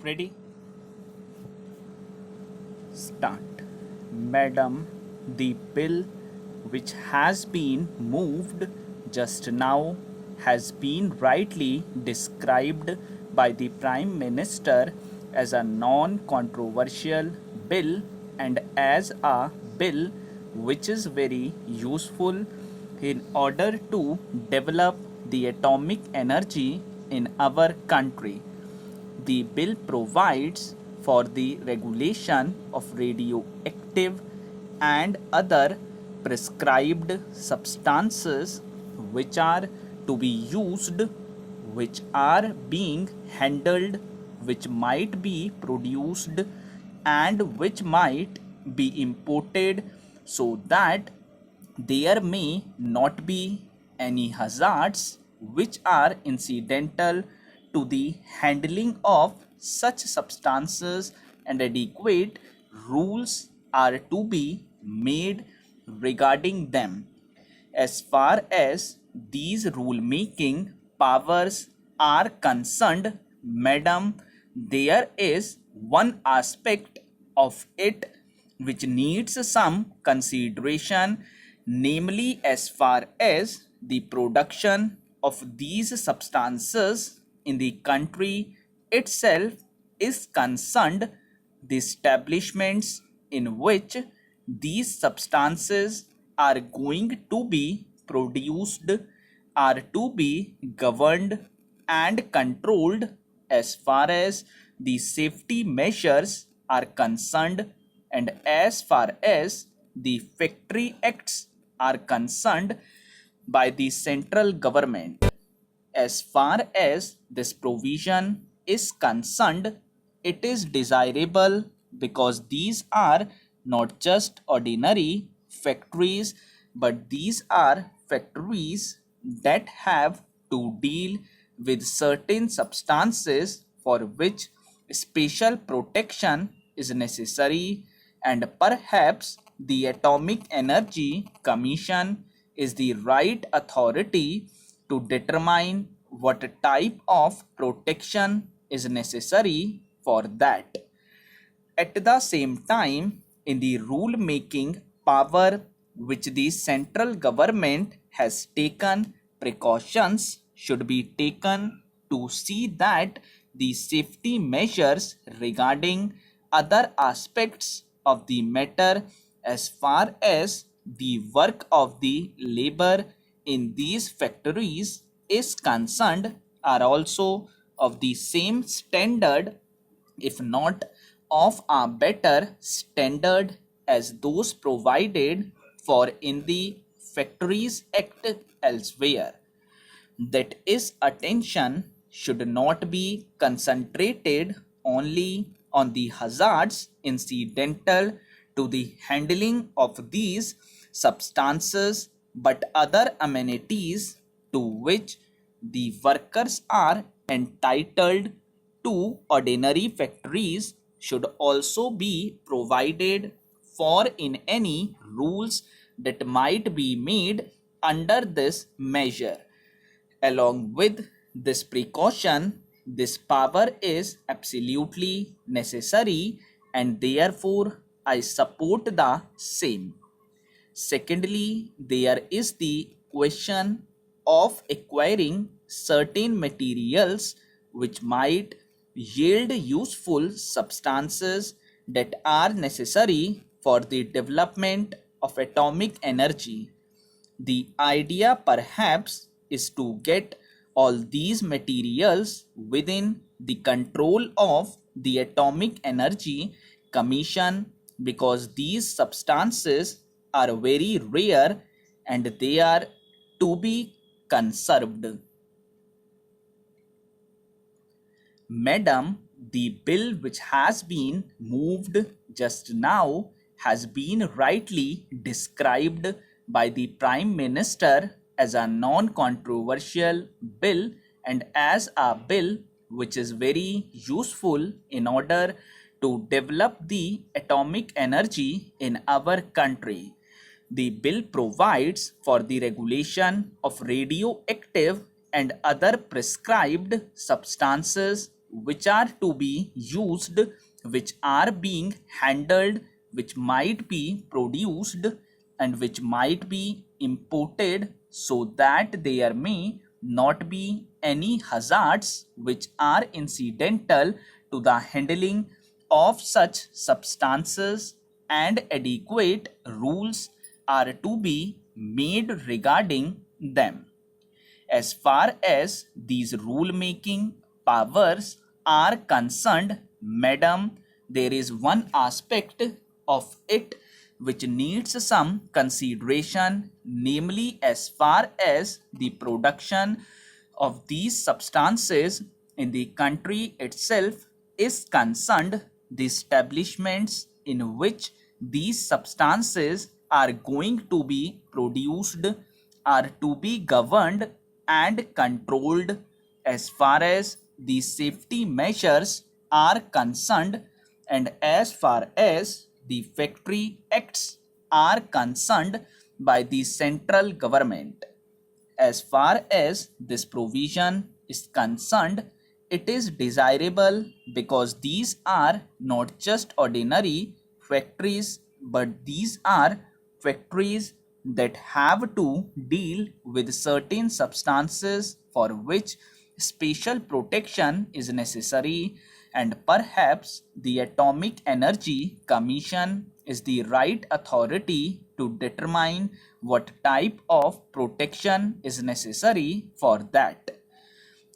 Ready? Start. Madam, the bill which has been moved just now has been rightly described by the Prime Minister as a non controversial bill and as a bill which is very useful in order to develop the atomic energy in our country. The bill provides for the regulation of radioactive and other prescribed substances which are to be used, which are being handled, which might be produced, and which might be imported, so that there may not be any hazards which are incidental to the handling of such substances, and adequate rules are to be made regarding them. As far as these rule-making powers are concerned, madam, there is one aspect of it which needs some consideration, namely as far as the production of these substances in the country itself is concerned. The establishments in which these substances are going to be produced are to be governed and controlled as far as the safety measures are concerned, and as far as the factory acts are concerned by the central government. As far as this provision is concerned, it is desirable because these are not just ordinary factories, but these are factories that have to deal with certain substances for which special protection is necessary, and perhaps the Atomic Energy Commission is the right authority to determine what type of protection is necessary for that. At the same time, in the rule making power which the central government has taken, precautions should be taken to see that the safety measures regarding other aspects of the matter as far as the work of the labor in these factories is concerned are also of the same standard, if not of a better standard, as those provided for in the Factories Act elsewhere. That is, attention should not be concentrated only on the hazards incidental to the handling of these substances, but other amenities to which the workers are entitled to ordinary factories should also be provided for in any rules that might be made under this measure. Along with this precaution, this power is absolutely necessary, and therefore I support the same. Secondly, there is the question of acquiring certain materials which might yield useful substances that are necessary for the development of atomic energy. The idea perhaps is to get all these materials within the control of the Atomic Energy Commission, because these substances are very rare and they are to be conserved. Madam, the bill which has been moved just now has been rightly described by the Prime Minister as a non-controversial bill and as a bill which is very useful in order to develop the atomic energy in our country. The bill provides for the regulation of radioactive and other prescribed substances which are to be used, which are being handled, which might be produced, and which might be imported, so that there may not be any hazards which are incidental to the handling of such substances, and adequate rules are to be made regarding them. As far as these rule-making powers are concerned, madam, there is one aspect of it which needs some consideration, namely as far as the production of these substances in the country itself is concerned. The establishments in which these substances are going to be produced are to be governed and controlled. As far as the safety measures are concerned, and as far as the factory acts are concerned by the central government. As far as this provision is concerned, it is desirable because these are not just ordinary factories, but these are factories that have to deal with certain substances for which special protection is necessary, and perhaps the Atomic Energy Commission is the right authority to determine what type of protection is necessary for that.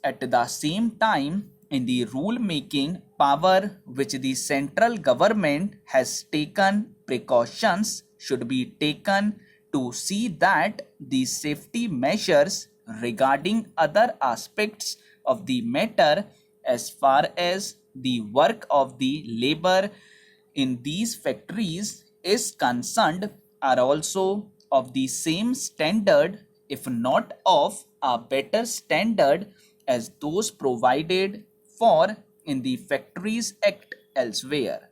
At the same time, in the rule-making power which the central government has taken, precautions should be taken to see that the safety measures regarding other aspects of the matter as far as the work of the labor in these factories is concerned are also of the same standard, if not of a better standard, as those provided for in the Factories Act elsewhere.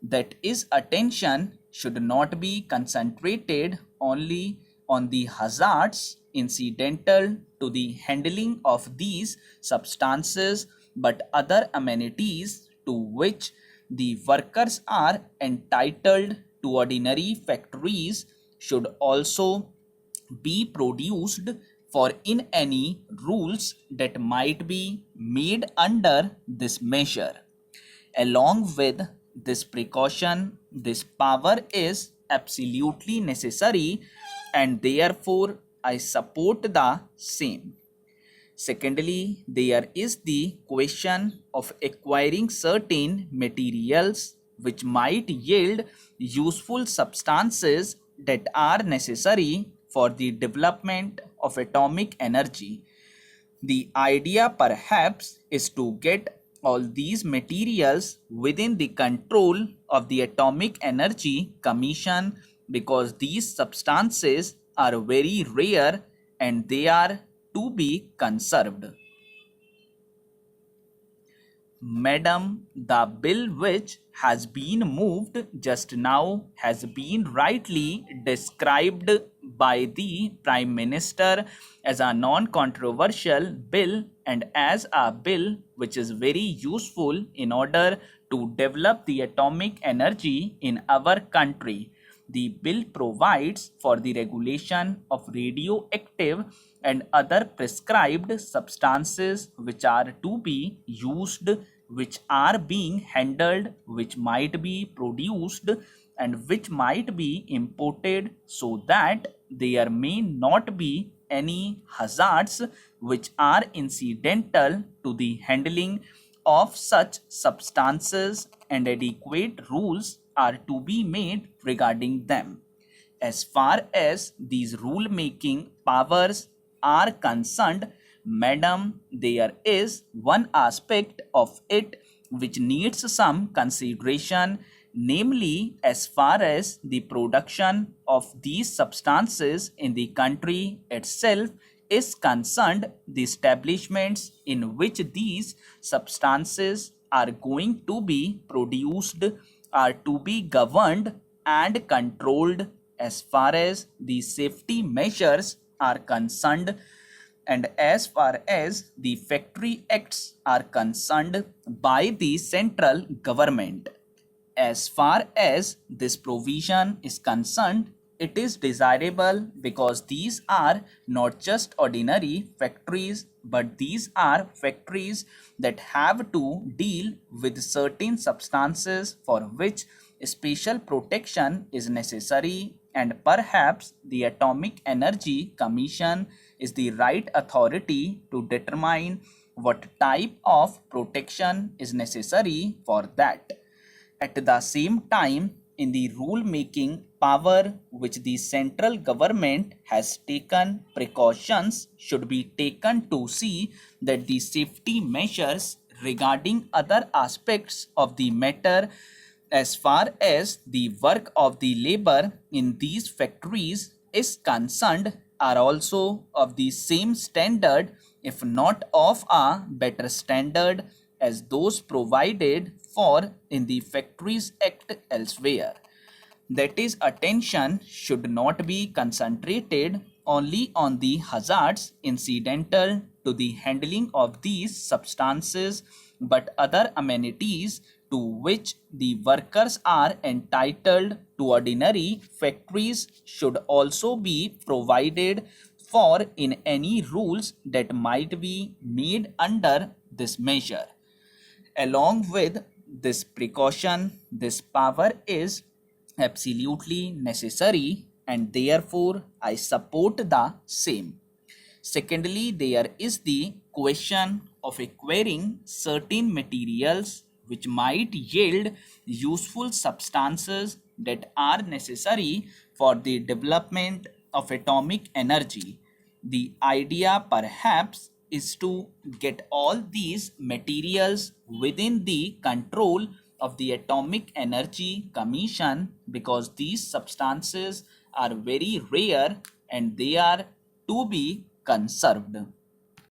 That is, attention should not be concentrated only on the hazards incidental to the handling of these substances, but other amenities to which the workers are entitled to ordinary factories should also be produced, for in any rules that might be made under this measure. Along with this precaution, this power is absolutely necessary, and therefore I support the same. Secondly, there is the question of acquiring certain materials which might yield useful substances that are necessary for the development of atomic energy. The idea perhaps is to get all these materials within the control of the Atomic Energy Commission, because these substances are very rare and they are to be conserved. Madam, the bill which has been moved just now has been rightly described by the Prime Minister as a non-controversial bill and as a bill which is very useful in order to develop the atomic energy in our country. The bill provides for the regulation of radioactive and other prescribed substances which are to be used, which are being handled, which might be produced, and which might be imported, so that there may not be any hazards which are incidental to the handling of such substances, and adequate rules are to be made regarding them. As far as these rule-making powers are concerned, madam, there is one aspect of it which needs some consideration, namely as far as the production of these substances in the country itself is concerned. The establishments in which these substances are going to be produced are to be governed and controlled. As far as the safety measures are concerned, and as far as the factory acts are concerned by the central government. As far as this provision is concerned, it is desirable because these are not just ordinary factories, but these are factories that have to deal with certain substances for which special protection is necessary, and perhaps the Atomic Energy Commission is the right authority to determine what type of protection is necessary for that. At the same time, in the rule-making power which the central government has taken, precautions should be taken to see that the safety measures regarding other aspects of the matter as far as the work of the labor in these factories is concerned are also of the same standard, if not of a better standard, as those provided for in the Factories Act elsewhere. That is, attention should not be concentrated only on the hazards incidental to the handling of these substances, but other amenities to which the workers are entitled to ordinary factories should also be provided for in any rules that might be made under this measure. Along with this precaution, this power is absolutely necessary and therefore I support the same. Secondly, there is the question of acquiring certain materials which might yield useful substances that are necessary for the development of atomic energy. The idea perhaps is to get all these materials within the control of the Atomic Energy Commission because these substances are very rare and they are to be conserved.